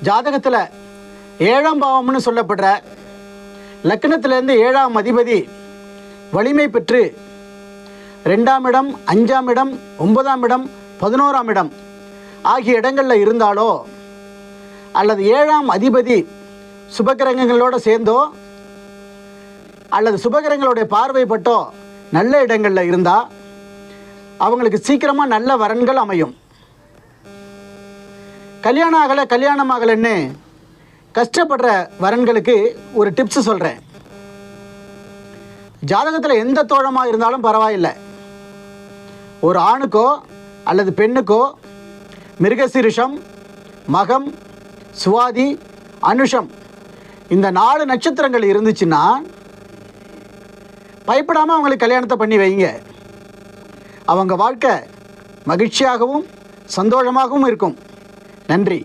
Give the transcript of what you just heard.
ஜாதகத்தில் 7ஆம் பாவம்னு சொல்லப்படுற லக்னத்திலேருந்து 7ஆம் அதிபதி வலிமை பெற்று 2ஆம் இடம், 5ஆம் இடம், 9ஆம் இடம், 11ஆம் இடம் ஆகிய இடங்களில் இருந்தாலோ அல்லது 7ஆம் அதிபதி சுபகிரகங்களோடு சேர்ந்தோ அல்லது சுபகிரகங்களுடைய பார்வைப்பட்டோ நல்ல இடங்களில் இருந்தால் அவங்களுக்கு சீக்கிரமாக நல்ல வரன்கள் அமையும். கல்யாணம் ஆகலைன்னு கஷ்டப்படுற வரன்களுக்கு ஒரு டிப்ஸ் சொல்கிறேன். ஜாதகத்தில் எந்த தோழமாக இருந்தாலும் பரவாயில்லை, ஒரு ஆணுக்கோ அல்லது பெண்ணுக்கோ மிருகசீரிஷம், மகம், சுவாதி, அனுஷம் இந்த 4 நட்சத்திரங்கள் இருந்துச்சுன்னா பயப்படாமல் அவங்களுக்கு கல்யாணத்தை பண்ணி வைங்க. அவங்க வாழ்க்கை மகிழ்ச்சியாகவும் சந்தோஷமாகவும் இருக்கும். நன்றி.